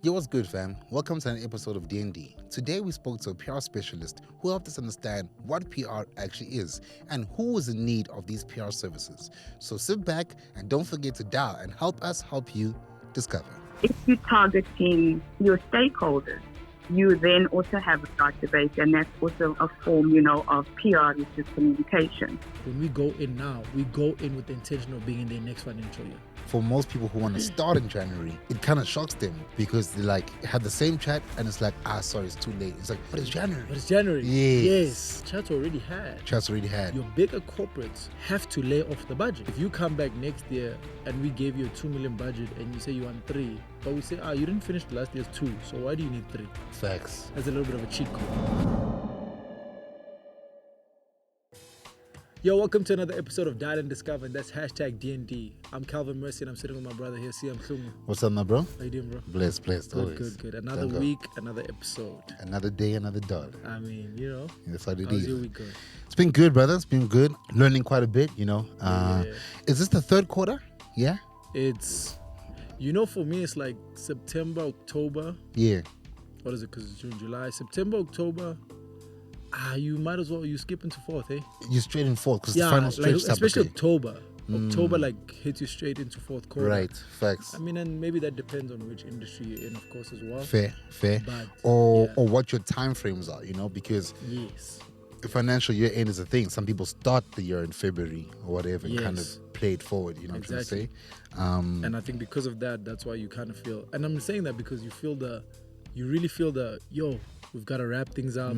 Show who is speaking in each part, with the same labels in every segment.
Speaker 1: Yo, what's good, fam? Welcome to an episode of D&D. Today we spoke to a PR specialist who helped us understand what PR actually is and who is in need of these PR services. So sit back and don't forget to dial and help us help you discover.
Speaker 2: If you're targeting your stakeholders, you then also have a database, and that's also a form, of PR, which is communication.
Speaker 3: When we go in now, we go in with the intention of being in their next financial year.
Speaker 1: For most people who want to start in January, it kind of shocks them because they had the same chat and it's like, sorry, it's too late. It's like, but it's January.
Speaker 3: But it's January.
Speaker 1: Yes.
Speaker 3: Chat's already had. Your bigger corporates have to lay off the budget. If you come back next year and we gave you a 2 million budget and you say you want 3, but we say, you didn't finish the last year's 2, so why do you need 3?
Speaker 1: Facts.
Speaker 3: That's a little bit of a cheat code. Yo, welcome to another episode of Dial and Discover, and that's hashtag D&D. I'm Calvin Mercy, and I'm sitting with my brother here, Siam Klungu.
Speaker 1: What's up, my bro?
Speaker 3: How you doing, bro?
Speaker 1: Blessed, always.
Speaker 3: Good. Another week, another episode.
Speaker 1: Another day, another dollar.
Speaker 3: I mean,
Speaker 1: That's how it is.
Speaker 3: How's your week going?
Speaker 1: It's been good, brother. It's been good. Learning quite a bit,
Speaker 3: Yeah.
Speaker 1: Is this the third quarter? Yeah?
Speaker 3: It's, for me, it's like September, October.
Speaker 1: Yeah.
Speaker 3: What is it? Because it's June, July. September, October. You might as well, you skip into fourth, eh?
Speaker 1: You're straight in fourth because the final stretch is
Speaker 3: especially October. October hits you straight into fourth quarter.
Speaker 1: Right, facts.
Speaker 3: I mean, and maybe that depends on which industry you're in, of course, as well.
Speaker 1: Fair.
Speaker 3: But,
Speaker 1: or what your time frames are, because
Speaker 3: yes,
Speaker 1: the financial year end is a thing. Some people start the year in February or whatever and kind of play it forward, you know what I'm trying to say?
Speaker 3: And I think because of that, that's why you kind of feel, and I'm saying that because you really feel we've got to wrap things up.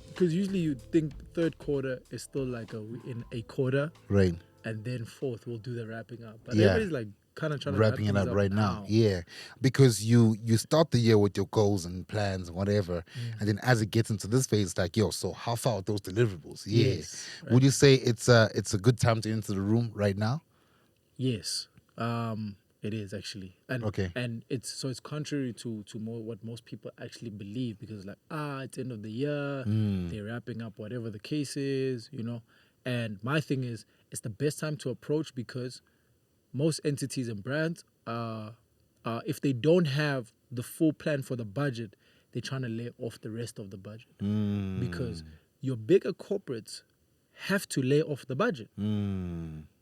Speaker 3: Because usually you think third quarter is still like in a quarter.
Speaker 1: Right.
Speaker 3: And then fourth, we'll do the wrapping up. But everybody's like kind of trying to
Speaker 1: wrapping it up right now. Yeah. Because you start the year with your goals and plans and whatever. And then as it gets into this phase, it's like, so how far are those deliverables? Yeah. Yes, right. Would you say it's a good time to enter the room right now?
Speaker 3: Yes. It is actually, and it's contrary to more what most people actually believe, because it's end of the year, they're wrapping up whatever the case is, And my thing is, it's the best time to approach because most entities and brands, if they don't have the full plan for the budget, they're trying to lay off the rest of the budget because your bigger corporates have to lay off the budget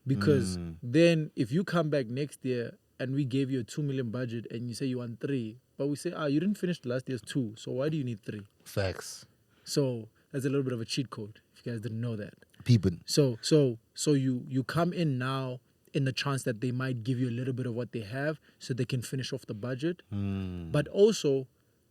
Speaker 3: because then if you come back next year and we gave you a 2 million budget and you say you want 3, but we say, you didn't finish the last year's 2, so why do you need 3?
Speaker 1: Facts.
Speaker 3: So that's a little bit of a cheat code, if you guys didn't know that.
Speaker 1: Peeping.
Speaker 3: So you come in now in the chance that they might give you a little bit of what they have so they can finish off the budget. But also,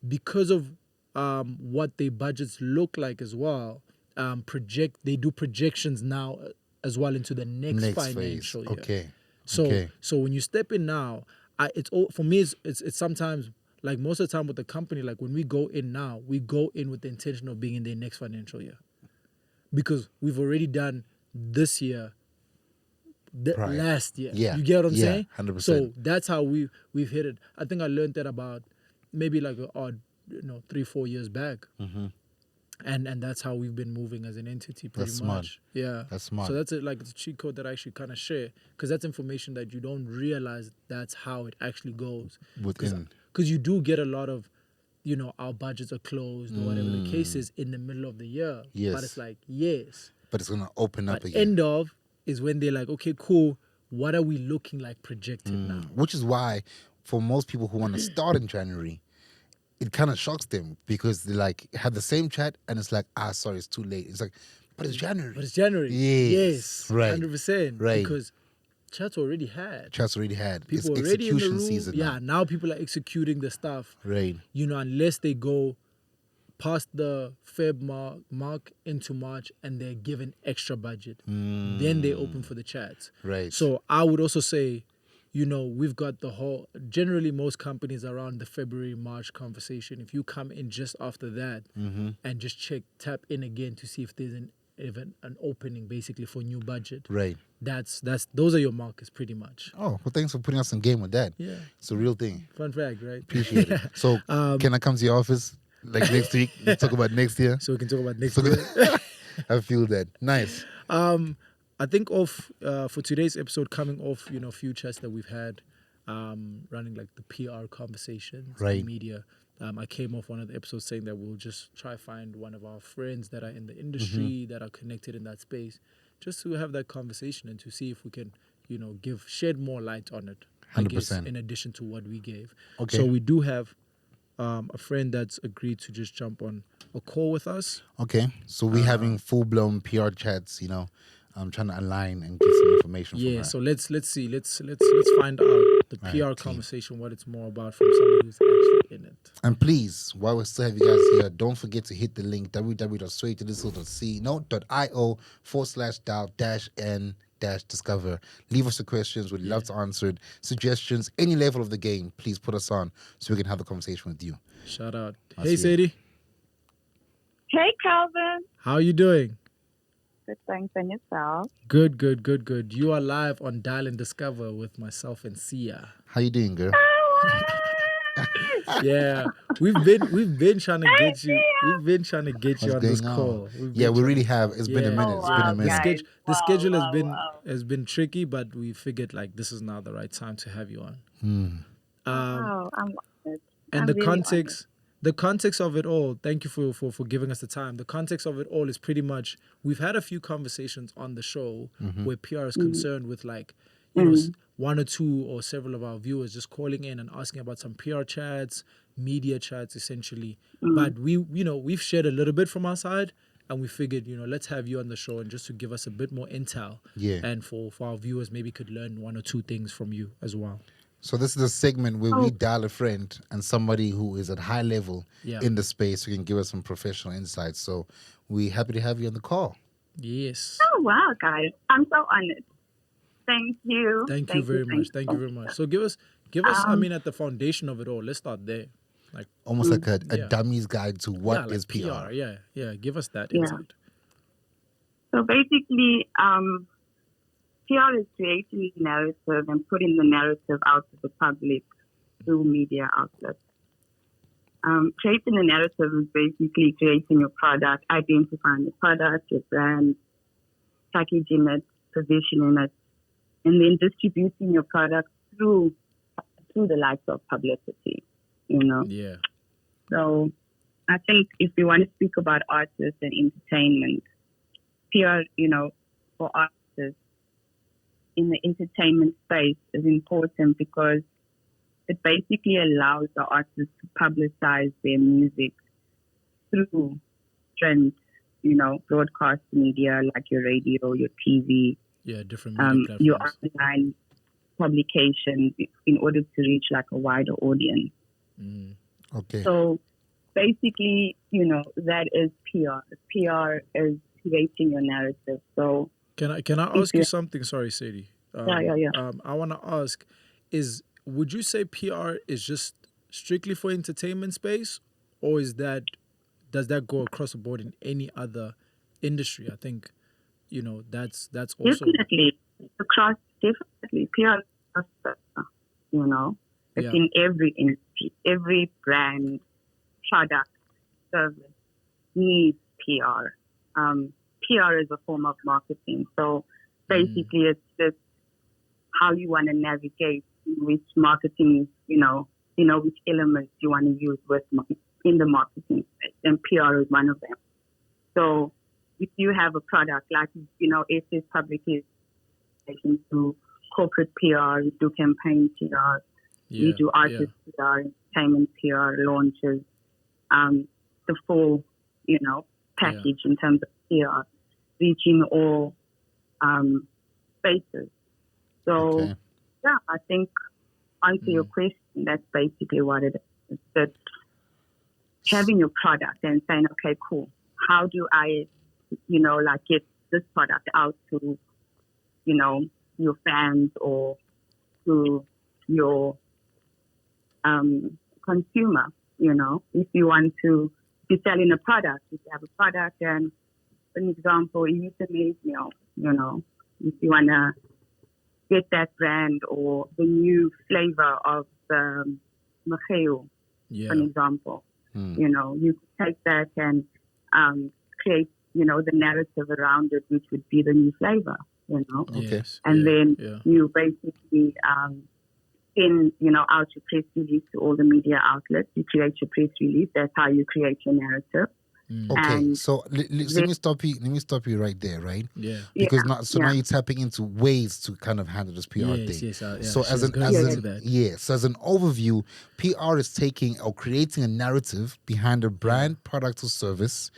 Speaker 3: because of what their budgets look like as well, they do projections now as well into the next financial year.
Speaker 1: Okay.
Speaker 3: So when you step in now, for me it's sometimes, like most of the time with the company, like when we go in now, we go in with the intention of being in their next financial year. Because we've already done this year, last year.
Speaker 1: Yeah.
Speaker 3: You get what I'm saying?
Speaker 1: 100%.
Speaker 3: So that's how we've hit it. I think I learned that about maybe like 3-4 years back. And that's how we've been moving as an entity pretty
Speaker 1: that's
Speaker 3: much.
Speaker 1: Smart.
Speaker 3: Yeah.
Speaker 1: That's smart.
Speaker 3: So that's it's a cheat code that I actually kind of share because that's information that you don't realize that's how it actually goes. Because you do get a lot of, our budgets are closed or whatever the case is in the middle of the year.
Speaker 1: Yes.
Speaker 3: But it's like, yes.
Speaker 1: But it's going to open up again.
Speaker 3: End of is when they're like, okay, cool. What are we looking like projected now?
Speaker 1: Which is why for most people who want to start in January, it kind of shocks them because they had the same chat and it's like, sorry, it's too late. It's like, but it's January. Yes. Right.
Speaker 3: 100%.
Speaker 1: Right.
Speaker 3: Because chat's already had.
Speaker 1: People
Speaker 3: it's
Speaker 1: already execution
Speaker 3: in the room.
Speaker 1: Season
Speaker 3: Yeah, now people are executing the stuff.
Speaker 1: Right.
Speaker 3: Unless they go past the Feb mark into March and they're given extra budget. Then they open for the chats.
Speaker 1: Right.
Speaker 3: So I would also say, we've got generally most companies around the February, March conversation. If you come in just after that and just tap in again to see if there's an opening basically for new budget.
Speaker 1: Right.
Speaker 3: Those are your markers pretty much.
Speaker 1: Oh, well, thanks for putting us in game with that.
Speaker 3: Yeah.
Speaker 1: It's a real thing.
Speaker 3: Fun fact, right?
Speaker 1: Appreciate it. So can I come to your office next week? Let's talk about next year.
Speaker 3: So we can talk about next year.
Speaker 1: I feel that. Nice.
Speaker 3: I think for today's episode, coming off, a few chats that we've had, running like the PR conversations
Speaker 1: Right.
Speaker 3: in media. I came off one of the episodes saying that we'll just try find one of our friends that are in the industry that are connected in that space, just to have that conversation and to see if we can, shed more light on it. I guess
Speaker 1: 100%.
Speaker 3: in addition to what we gave.
Speaker 1: Okay.
Speaker 3: So we do have a friend that's agreed to just jump on a call with us.
Speaker 1: Okay, so we're having full-blown PR chats, I'm trying to align and get some information from
Speaker 3: Yeah,
Speaker 1: her.
Speaker 3: so let's see. Let's find out the
Speaker 1: All
Speaker 3: PR
Speaker 1: right, team.
Speaker 3: conversation, what it's more about from somebody who's actually in it.
Speaker 1: And please, while we still have you guys here, don't forget to hit the link www.swaytodisco.io/dial-n-discover. Leave us the questions. We'd love to answer it. Suggestions, any level of the game, please put us on so we can have the conversation with you.
Speaker 3: Shout out.
Speaker 1: That's
Speaker 3: Hey,
Speaker 1: it.
Speaker 3: Sadie.
Speaker 2: Hey, Calvin.
Speaker 3: How are you doing?
Speaker 2: Good, thanks, and yourself.
Speaker 3: Good. You are live on Dial and Discover with myself and Sia.
Speaker 1: How you doing, girl?
Speaker 3: Yeah, we've been trying to get you. We've been trying to get you
Speaker 1: What's
Speaker 3: on this
Speaker 1: going on?
Speaker 3: call.
Speaker 1: Yeah, we really have. It's been a minute.
Speaker 2: Oh,
Speaker 1: It's been a
Speaker 2: wow,
Speaker 1: minute.
Speaker 2: guys.
Speaker 3: The schedule
Speaker 2: Wow.
Speaker 3: has been tricky, but we figured like this is now the right time to have you on.
Speaker 2: Wow, I'm honored.
Speaker 3: And
Speaker 2: I'm
Speaker 3: the
Speaker 2: really
Speaker 3: context of it all, thank you for giving us the time. The context of it all is pretty much, we've had a few conversations on the show where PR is concerned with like, one or two or several of our viewers just calling in and asking about some PR chats, media chats essentially. But we've shared a little bit from our side, and we figured, let's have you on the show and just to give us a bit more intel.
Speaker 1: Yeah.
Speaker 3: And for our viewers maybe could learn one or two things from you as well.
Speaker 1: So this is a segment where we dial a friend and somebody who is at high level in the space who can give us some professional insights. So we're happy to have you on the call.
Speaker 3: Yes.
Speaker 2: Oh, wow, guys. I'm so honored. Thank you.
Speaker 3: Thank you very much. Thank you very much. So give us I mean, at the foundation of it all, let's start there. Like
Speaker 1: Almost like a
Speaker 3: yeah.
Speaker 1: dummy's guide to what is
Speaker 3: like
Speaker 1: PR.
Speaker 3: Yeah. Give us that
Speaker 2: Yeah.
Speaker 3: insight.
Speaker 2: So basically, PR is creating a narrative and putting the narrative out to the public through media outlets. Creating a narrative is basically creating your product, identifying the product, your brand, packaging it, positioning it, and then distributing your product through the likes of publicity,
Speaker 3: Yeah.
Speaker 2: So I think if we want to speak about artists and entertainment, PR, for artists in the entertainment space is important because it basically allows the artists to publicize their music through trends, broadcast media like your radio, your TV,
Speaker 3: Yeah, different media platforms.
Speaker 2: your online publications in order to reach like a wider audience.
Speaker 1: Okay.
Speaker 2: So basically, that is PR. PR is creating your narrative. So
Speaker 3: Can I ask you something? Sorry, Sadie.
Speaker 2: Yeah.
Speaker 3: I want to ask, would you say PR is just strictly for entertainment space, or does that go across the board in any other industry? I think, that's also
Speaker 2: definitely PR, it's in every industry, every brand, product, service needs PR. PR is a form of marketing. So basically it's just how you want to navigate which marketing, which elements you want to use in the marketing space. And PR is one of them. So if you have a product, like, it is publicly to corporate PR, we do campaign PR, we do artist PR, entertainment PR, launches, the full, package in terms of PR, reaching all spaces. So, I think answer your question, that's basically what it is. That having your product and saying, okay, cool, how do I, get this product out to, your fans or to your consumer, if you want to be selling a product, if you have a product and, for an example, you use a maize meal, if you want to get that brand or the new flavor of the macheo, for an example, you take that and create, the narrative around it, which would be the new flavor,
Speaker 3: Yes.
Speaker 2: and then you basically send, out your press release to all the media outlets. You create your press release. That's how you create your narrative.
Speaker 1: Okay,
Speaker 2: And
Speaker 1: so let me stop you. Let me stop you right there, right?
Speaker 3: Yeah.
Speaker 1: Because now you're tapping into ways to kind of handle this PR thing.
Speaker 3: Yes,
Speaker 1: So
Speaker 3: as an
Speaker 1: so as an overview, PR is taking or creating a narrative behind a brand, product, or service,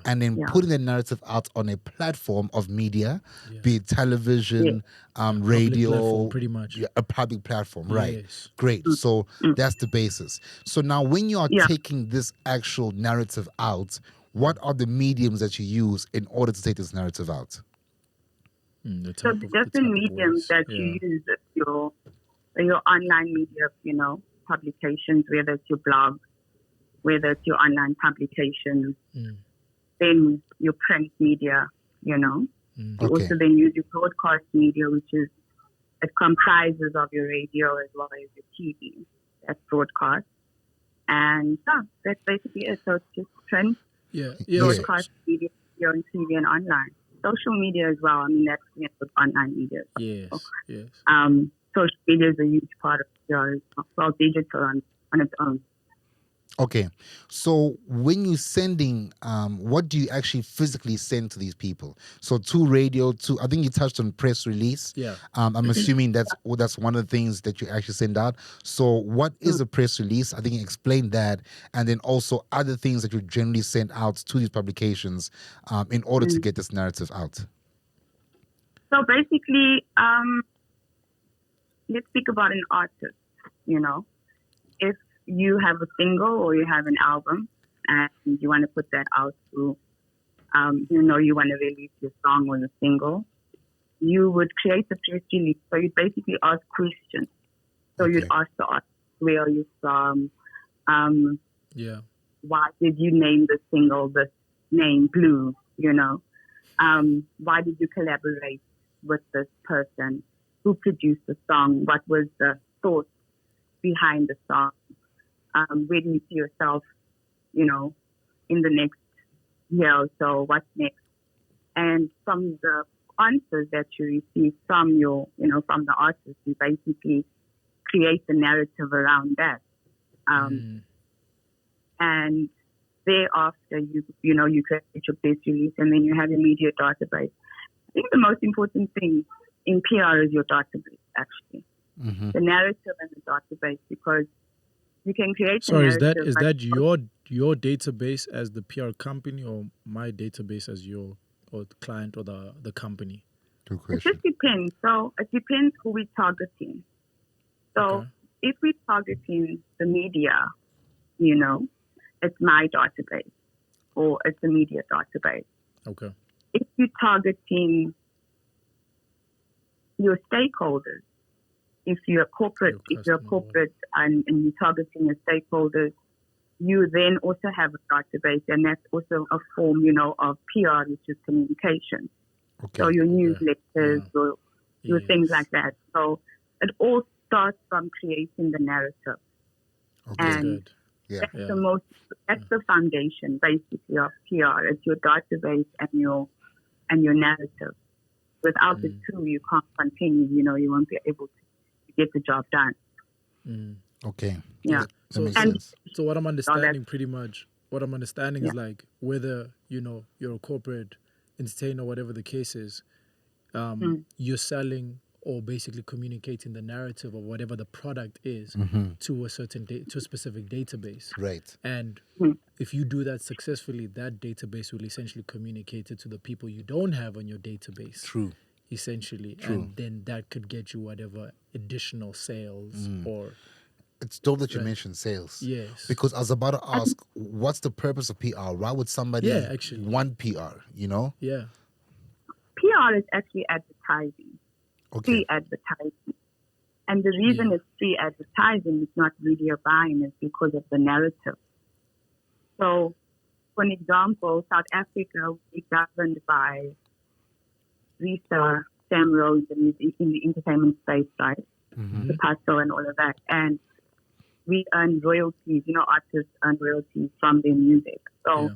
Speaker 1: and then putting the narrative out on a platform of media, be it television, radio,
Speaker 3: platform, pretty much
Speaker 1: a public platform, right?
Speaker 3: Yes.
Speaker 1: Great. So that's the basis. So now, when you are taking this actual narrative out, what are the mediums that you use in order to take this narrative out?
Speaker 2: The different mediums that you use, your online media, publications, whether it's your blog, whether it's your online publications, then your print media, You also then use your broadcast media, which is, it comprises of your radio as well as your TV. That's broadcast. And that's basically it. So it's just print, broadcast media, on TV and online. Social media as well. I mean, that's with online media.
Speaker 3: Yes.
Speaker 2: Social media is a huge part of PR as well, digital on its own.
Speaker 1: Okay, so when you're sending, what do you actually physically send to these people? So to radio, I think you touched on press release.
Speaker 3: Yeah.
Speaker 1: I'm assuming that's one of the things that you actually send out. So what is a press release? I think you explained that, and then also other things that you generally send out to these publications in order to get this narrative out.
Speaker 2: So basically, let's speak about an artist. If you have a single or you have an album and you want to put that out to, you want to release your song or your single, you would create a press release. So you'd basically ask questions. So you'd ask the artist, where are you from? Why did you name the single this name, Blue? Why did you collaborate with this person? Who produced the song? What was the thought behind the song? Where do you see yourself, in the next year or so? What's next? And from the answers that you receive from from the artist, you basically create the narrative around that. And thereafter, you create your press release, and then you have a media database. I think the most important thing in PR is your database, actually. The narrative and the database, because you can create.
Speaker 3: Sorry, is that your database as the PR company, or my database as your or the client or the company?
Speaker 1: Good question.
Speaker 2: It just depends. So it depends who we're targeting. So if we're targeting the media, it's my database or it's a media database.
Speaker 3: Okay.
Speaker 2: If you're targeting your stakeholders, if you're corporate, and you're targeting your stakeholders, you then also have a database, and that's also a form, of PR, which is communication.
Speaker 1: Okay.
Speaker 2: So your newsletters, your things like that. So it all starts from creating the narrative.
Speaker 1: Okay.
Speaker 2: And that's the foundation basically of PR. It's your database and your narrative. Without the two, you can't continue. You won't be able to get the job done.
Speaker 1: Okay.
Speaker 2: Yeah.
Speaker 3: So what I'm understanding is like whether you're a corporate entertainer, whatever the case is, you're selling or basically communicating the narrative of whatever the product is to a certain to a specific database.
Speaker 1: Right.
Speaker 3: And if you do that successfully, that database will essentially communicate it to the people you don't have on your database.
Speaker 1: True.
Speaker 3: Essentially. True. And then that could get you whatever additional sales or...
Speaker 1: It's dope that you mentioned sales.
Speaker 3: Yes.
Speaker 1: Because I was about to ask, what's the purpose of PR? Why would somebody want PR,
Speaker 3: Yeah.
Speaker 2: PR is actually advertising.
Speaker 1: Okay.
Speaker 2: Free advertising. And the reason it's free advertising, it's not media buying, is because of the narrative. So, for an example, South Africa, we're governed by Risa, Sam Rose, in the entertainment space, right? The pastel and all of that. And we earn royalties, artists earn royalties from their music. So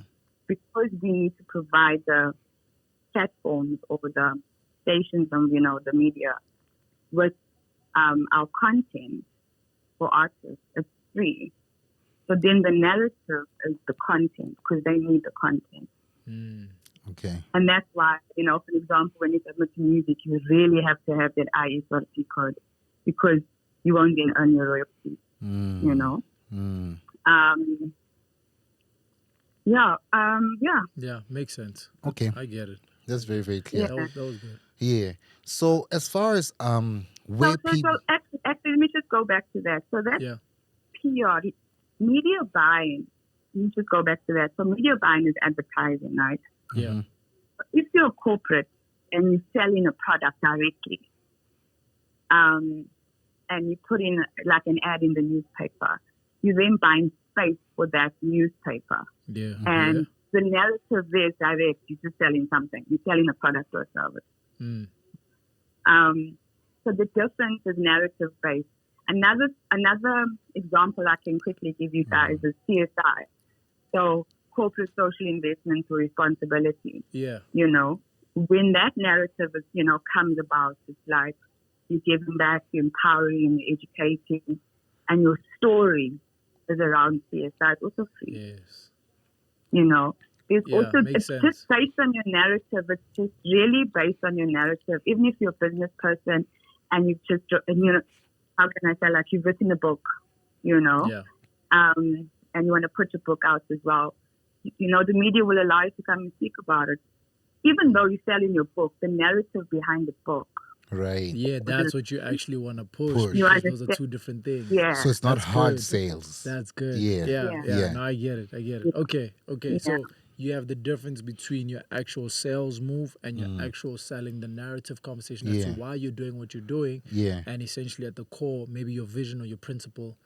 Speaker 2: because we need to provide the platforms or the stations and, the media with our content, for artists. It's free. So then the narrative is the content, because they need the content.
Speaker 1: Okay.
Speaker 2: And that's why, for example, when you submit to music, you really have to have that ISRC code, because you won't then earn your royalties,
Speaker 3: Yeah, makes sense.
Speaker 1: Okay.
Speaker 3: I get it.
Speaker 1: That's very, very clear.
Speaker 3: That was good.
Speaker 1: Yeah. So as far as where people...
Speaker 2: actually, let me just go back to that. So that's PR. Media buying, let me just go back to that. So media buying is advertising, right?
Speaker 3: Yeah.
Speaker 2: If you're a corporate and you're selling a product directly, and you put in like an ad in the newspaper, you're then buying space for that newspaper.
Speaker 3: Yeah.
Speaker 2: And the narrative there is direct. You're just selling something. You're selling a product or a service. So the difference is narrative based. Another example I can quickly give you guys is CSI. So corporate social investment or responsibility.
Speaker 3: Yeah.
Speaker 2: When that narrative is, comes about, it's like you're giving back, you're empowering, you're educating, and your story is around CSI. It's also free.
Speaker 3: Yes.
Speaker 2: It's also, it's
Speaker 3: sense.
Speaker 2: just based on your narrative. It's just really based on your narrative. Even if you're a business person and you've just, how can I say, like you've written a book, and you want to put your book out as well, the media will allow you to come and speak about it. Even though you're selling your book, the narrative behind the book.
Speaker 1: Right.
Speaker 3: Yeah, that's what you actually want to push. Those are two different things.
Speaker 2: Yeah.
Speaker 1: So it's not hard sales.
Speaker 3: That's good.
Speaker 1: Yeah.
Speaker 3: No, I get it. Okay.
Speaker 2: Yeah.
Speaker 3: So you have the difference between your actual sales move and your actual selling, the narrative conversation as to why you're doing what you're doing.
Speaker 1: Yeah.
Speaker 3: And essentially at the core, maybe your vision or your principle,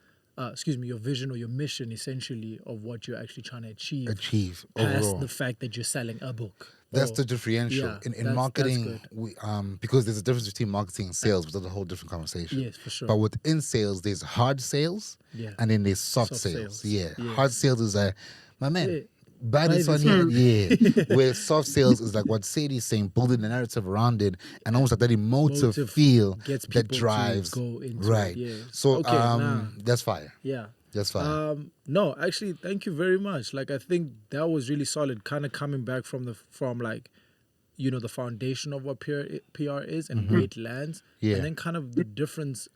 Speaker 3: your vision or your mission essentially of what you're actually trying to achieve. Past
Speaker 1: overall.
Speaker 3: the fact that you're selling a book.
Speaker 1: That's the differential. In marketing,
Speaker 3: we,
Speaker 1: because there's a difference between marketing and sales, which is a whole different conversation.
Speaker 3: Yes, for sure.
Speaker 1: But within sales, there's hard sales and then there's soft sales. Yeah. Hard sales is my man, buy this one here. Yeah. Where soft sales is like what Sadie's saying, building a narrative around it and almost like that emotive feel that drives.
Speaker 3: To go into
Speaker 1: right.
Speaker 3: It, yeah.
Speaker 1: So that's fire.
Speaker 3: Yeah.
Speaker 1: That's fine.
Speaker 3: No, actually, thank you very much. Like, I think that was really solid. Kind of coming back from the foundation of what PR is and where it lands, and then kind of the different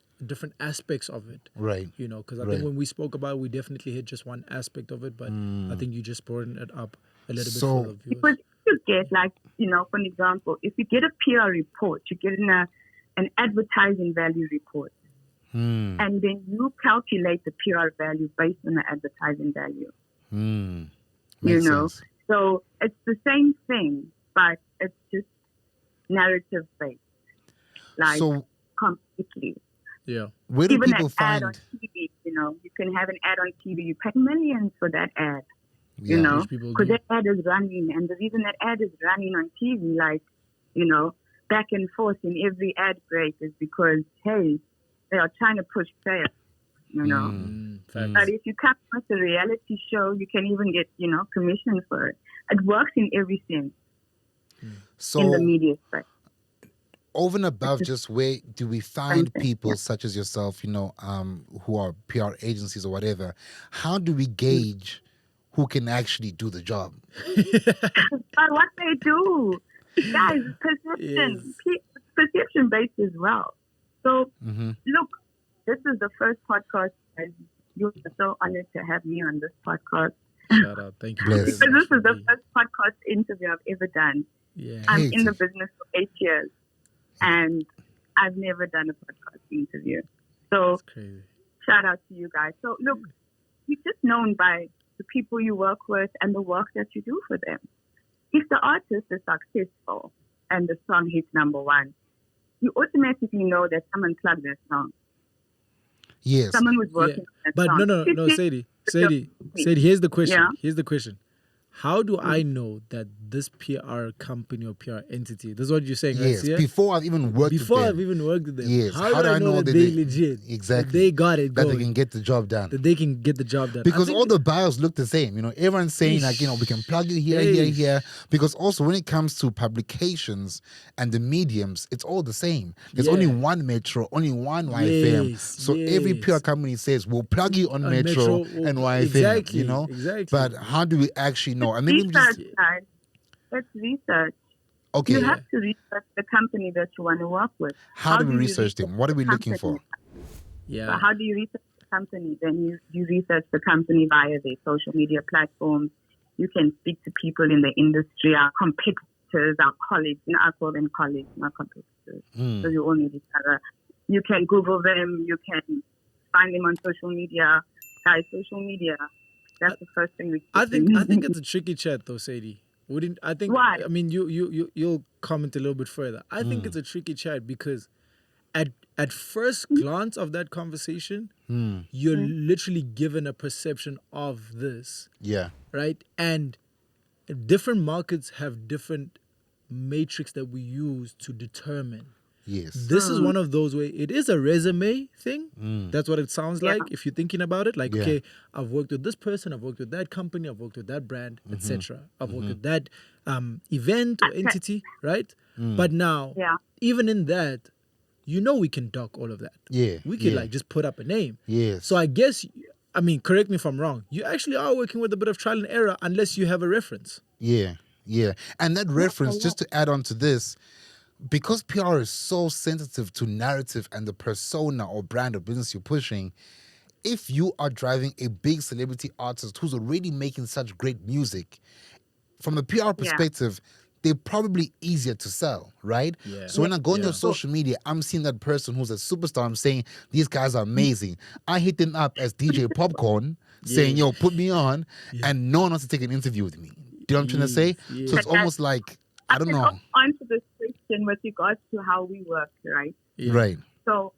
Speaker 3: aspects of it.
Speaker 1: Right.
Speaker 3: Because I think when we spoke about it, we definitely hit just one aspect of it, but I think you just brought it up a little bit for the viewers.
Speaker 2: Because you get for an example, if you get a PR report, you get an advertising value report. And then you calculate the PR value based on the advertising value.
Speaker 1: Makes sense.
Speaker 2: So it's the same thing, but it's just narrative based, completely.
Speaker 3: Yeah.
Speaker 1: Where do
Speaker 2: even
Speaker 1: people
Speaker 2: an ad on
Speaker 1: find?
Speaker 2: TV, you can have an ad on TV. You pay millions for that ad,
Speaker 1: Yeah.
Speaker 2: because that ad is running, and the reason that ad is running on TV, back and forth in every ad break, is because they are trying to push sales, But if you come with a reality show, you can even get, commission for it. It works in every sense in the media space.
Speaker 1: Over and above just where do we find people such as yourself, who are PR agencies or whatever, how do we gauge who can actually do the job?
Speaker 2: But what they do, guys, perception based as well. So, look, this is the first podcast. You're so honored to have me on this podcast.
Speaker 3: Shout out. Thank you.
Speaker 1: Bless.
Speaker 2: Because this is the first podcast interview I've ever done.
Speaker 3: Yeah.
Speaker 2: I'm in the business for 8 years, and I've never done a podcast interview. So, shout out to you guys. So, look, you're just known by the people you work with and the work that you do for them. If the artist is successful and the song hits number one, you automatically know that someone plugged that song.
Speaker 1: Yes.
Speaker 2: Someone was working on that
Speaker 3: but
Speaker 2: song.
Speaker 3: no, Sadie, here's the question.
Speaker 2: Yeah.
Speaker 3: Here's the question. how do I know that this PR company or PR entity, this is what you're saying, right?
Speaker 1: Yes,
Speaker 3: Sia?
Speaker 1: before I've even worked
Speaker 3: Before
Speaker 1: with
Speaker 3: I've
Speaker 1: them.
Speaker 3: even worked with them,
Speaker 1: Yes,
Speaker 3: how do I know that they legit?
Speaker 1: Exactly.
Speaker 3: That they got it
Speaker 1: That
Speaker 3: going.
Speaker 1: they can get the job done.
Speaker 3: That they can get the job done.
Speaker 1: Because all the bios look the same. Everyone's saying we can plug you here. Because also when it comes to publications and the mediums, it's all the same. There's only one Metro, only one YFM. So every PR company says, we'll plug you on Metro and YFM,
Speaker 3: Exactly.
Speaker 1: But how do we actually know?
Speaker 2: And maybe it's research.
Speaker 1: Okay.
Speaker 2: You have to research the company that you want to work with.
Speaker 1: How do we research them? What are we looking for?
Speaker 2: Yeah. So how do you research the company? Then you research the company via their social media platforms. You can speak to people in the industry, our competitors, our colleagues. I call them colleagues, not competitors. So you all need each other. You can Google them. You can find them on social media. Guys, social media. That's the first thing we.
Speaker 3: I think it's a tricky chat though, Sadie.
Speaker 2: Why?
Speaker 3: I mean, you'll comment a little bit further. I think it's a tricky chat because at first glance of that conversation, you're literally given a perception of this.
Speaker 1: Yeah.
Speaker 3: Right? And different markets have different matrix that we use to determine.
Speaker 1: Yes.
Speaker 3: This is one of those where it is a resume thing. That's what it sounds like if you're thinking about it. Like, okay, I've worked with this person, I've worked with that company, I've worked with that brand, etc. I've worked with that event or entity, right? But now, even in that, we can dock all of that.
Speaker 1: Yeah.
Speaker 3: We can just put up a name.
Speaker 1: Yes.
Speaker 3: So I guess, correct me if I'm wrong, you actually are working with a bit of trial and error unless you have a reference.
Speaker 1: Yeah. And that reference, just to add on to this, because PR is so sensitive to narrative and the persona or brand of business you're pushing, if you are driving a big celebrity artist who's already making such great music, from the PR perspective, they're probably easier to sell, right?
Speaker 3: Yeah.
Speaker 1: So when I go on your social media, I'm seeing that person who's a superstar. I'm saying, these guys are amazing. I hit them up as DJ Popcorn, saying, yo, put me on, and no one wants to take an interview with me. Do you know what I'm trying to say? So it's almost like, I don't know.
Speaker 2: Answer this question with regards to how we work, right?
Speaker 1: Yeah. Right.
Speaker 2: So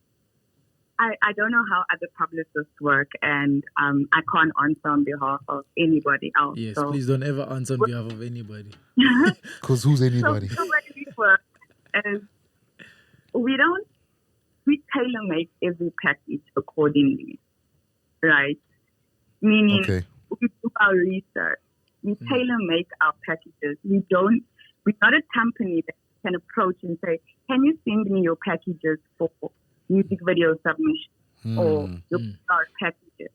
Speaker 2: I don't know how other publicists work, and I can't answer on behalf of anybody else.
Speaker 3: Yes, so please don't ever answer on behalf of anybody.
Speaker 1: Because who's anybody?
Speaker 2: So the way we work is we tailor make every package accordingly, right? Meaning we do our research. We tailor make our packages. We're not a company that can approach and say, can you send me your packages for music video submission or your PR packages?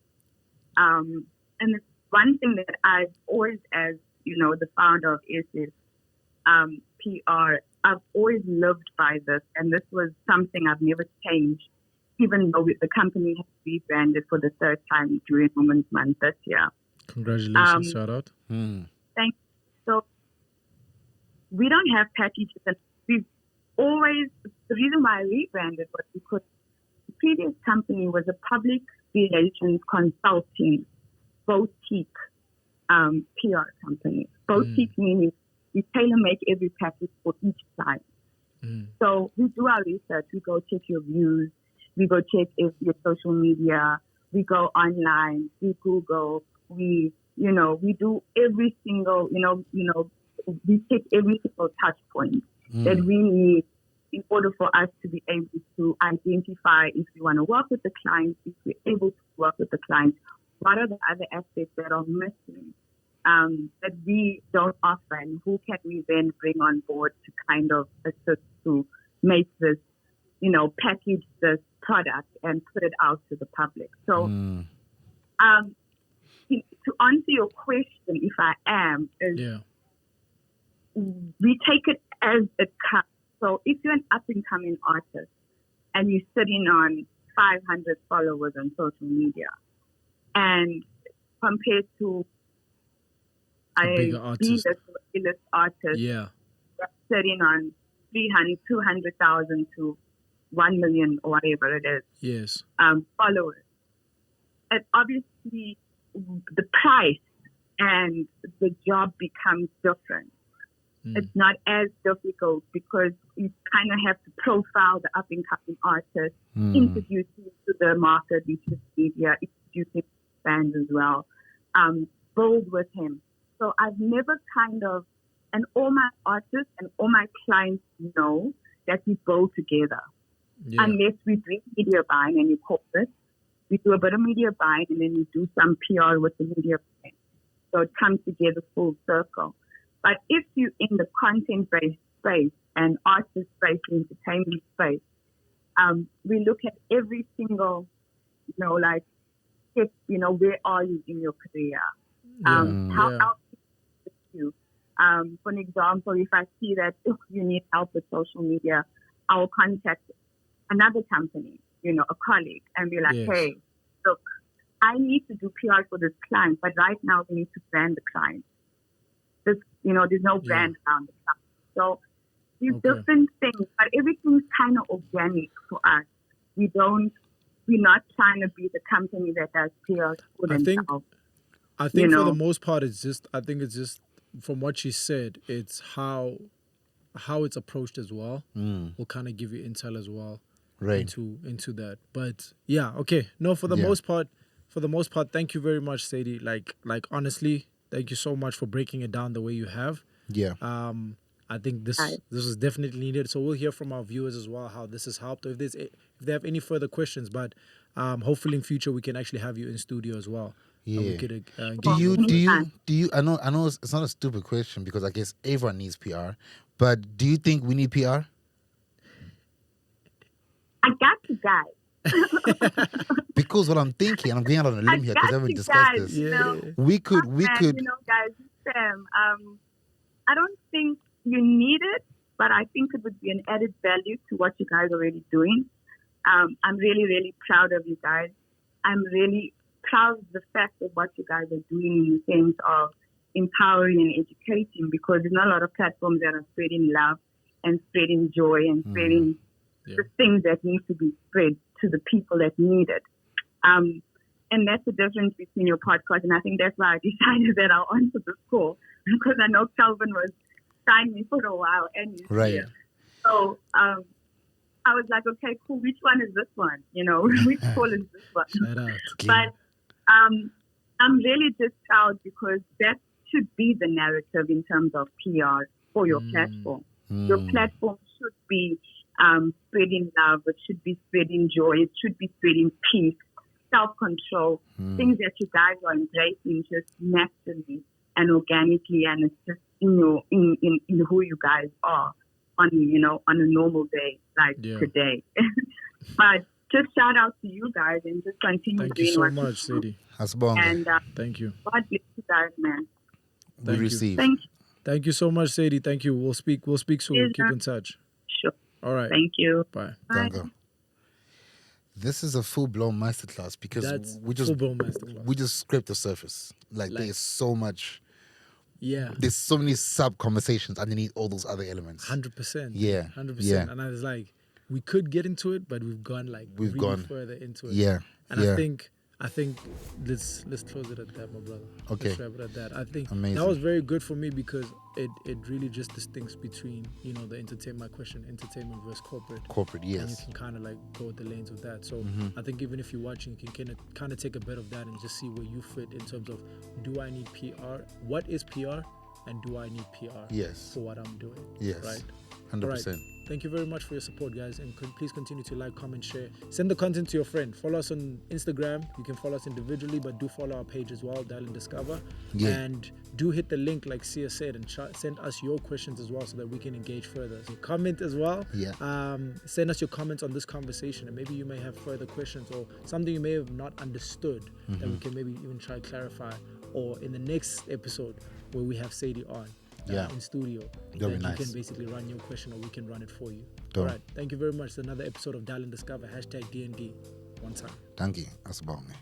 Speaker 2: And it's one thing that I've always, as the founder of is PR, I've always lived by this, and this was something I've never changed, even though the company has rebranded for the third time during Women's Month this year.
Speaker 3: Congratulations, shout out.
Speaker 2: Thank you. So we don't have packages, and we've always, the reason why I rebranded was because the previous company was a public relations consulting boutique PR company. Boutique meaning we tailor make every package for each client. So we do our research. We go check your views. We go check if your social media. We go online. We Google. We do every single, we take every single touch point that we need in order for us to be able to identify if we want to work with the client, if we're able to work with the client, what are the other aspects that are missing that we don't offer, and who can we then bring on board to kind of assist to make this, package this product and put it out to the public. So, to answer your question, if I am, we take it as it comes. So if you're an up-and-coming artist and you're sitting on 500 followers on social media, and compared to a B-list artist that's sitting on 300, 200,000 to 1 million or whatever it is, followers, and obviously the price and the job becomes different. It's not as difficult because you kind of have to profile the up-and-coming artist, introduce him to the market, which is media, introduce him to fans as well, build with him. So I've never and all my artists and all my clients know that we go together.
Speaker 3: Yeah.
Speaker 2: Unless we do media buying and you corporate, we do a bit of media buying and then we do some PR with the media buying. So it comes together full circle. But if you're in the content-based space and artist space, entertainment space, we look at every single, step, where are you in your career? How else can I assist you? For an example, if I see that you need help with social media, I'll contact another company, a colleague, and be like, hey, look, I need to do PR for this client, but right now we need to brand the client. There's no brand around the client. So these different things, but everything's kind of organic for us. We're not trying to be the company that does PR for themselves.
Speaker 3: I think for the most part, it's just from what she said, it's how it's approached as well. Will kind of give you intel as well into that. But yeah, okay. No, for the most part, thank you very much, Sadie. Like honestly, thank you so much for breaking it down the way you have.
Speaker 1: Yeah.
Speaker 3: I think this is definitely needed. So we'll hear from our viewers as well how this has helped, or if they have any further questions. But hopefully in future we can actually have you in studio as well.
Speaker 1: Yeah.
Speaker 3: We could,
Speaker 1: do you? I know it's not a stupid question because I guess everyone needs PR, but do you think we need PR?
Speaker 2: I got you guys.
Speaker 1: Because what I'm thinking, I'm going out on a limb here because I haven't discussed this. We could.
Speaker 2: Guys, Sam. I don't think you need it, but I think it would be an added value to what you guys are already doing. I'm really, really proud of you guys. I'm really proud of the fact of what you guys are doing in the sense of empowering and educating, because there's not a lot of platforms that are spreading love and spreading joy and spreading the things that need to be spread to the people that need it. And that's the difference between your podcast. And I think that's why I decided that I'll answer this call, because I know Calvin was trying me for a while and he's here. So I was like, okay, cool. Which one is this one? Which call is this one? But I'm really just proud because that should be the narrative in terms of PR for your platform. Your platform should be spreading love. It should be spreading joy. It should be spreading peace, self-control, things that you guys are embracing just naturally and organically, and it's just in who you guys are on a normal day like today. But just shout out to you guys and just continue doing what you do.
Speaker 3: Thank you so much, Sadie.
Speaker 2: And
Speaker 3: thank you.
Speaker 2: God bless you guys, man.
Speaker 3: Thank you so much, Sadie. Thank you. We'll speak soon. Keep in touch.
Speaker 2: Sure.
Speaker 3: All right.
Speaker 2: Thank you.
Speaker 3: Bye.
Speaker 1: Dango. This is a full-blown masterclass because we just scraped the surface. Like there's so much.
Speaker 3: Yeah.
Speaker 1: There's so many sub-conversations underneath all those other elements.
Speaker 3: 100%.
Speaker 1: Yeah.
Speaker 3: 100%.
Speaker 1: Yeah.
Speaker 3: And I was like, we could get into it, but we've gone further into it.
Speaker 1: Yeah.
Speaker 3: And I think let's close it at that, my brother.
Speaker 1: Okay.
Speaker 3: Let's wrap it at that. I think
Speaker 1: Amazing.
Speaker 3: that was very good for me because it really just distincts between, the entertainment versus corporate.
Speaker 1: Corporate, yes.
Speaker 3: And you can kind of like go with the lanes of that. So I think even if you're watching, you can kind of take a bit of that and just see where you fit in terms of, do I need PR? What is PR? And do I need PR for what I'm doing?
Speaker 1: Yes.
Speaker 3: Right?
Speaker 1: 100%.
Speaker 3: All right. Thank you very much for your support, guys. And please continue to like, comment, share. Send the content to your friend. Follow us on Instagram. You can follow us individually, but do follow our page as well, Dial and Discover. Yeah. And do hit the link, like Sia said, and send us your questions as well so that we can engage further. So comment as well.
Speaker 1: Yeah.
Speaker 3: Send us your comments on this conversation, and maybe you may have further questions or something you may have not understood that we can maybe even try to clarify. Or in the next episode where we have Sadie on. In studio, then you can basically run your question or we can run it for you. All right. Thank you very much. It's another episode of Dial and Discover, #DND. One time.
Speaker 1: Thank you. That's about me.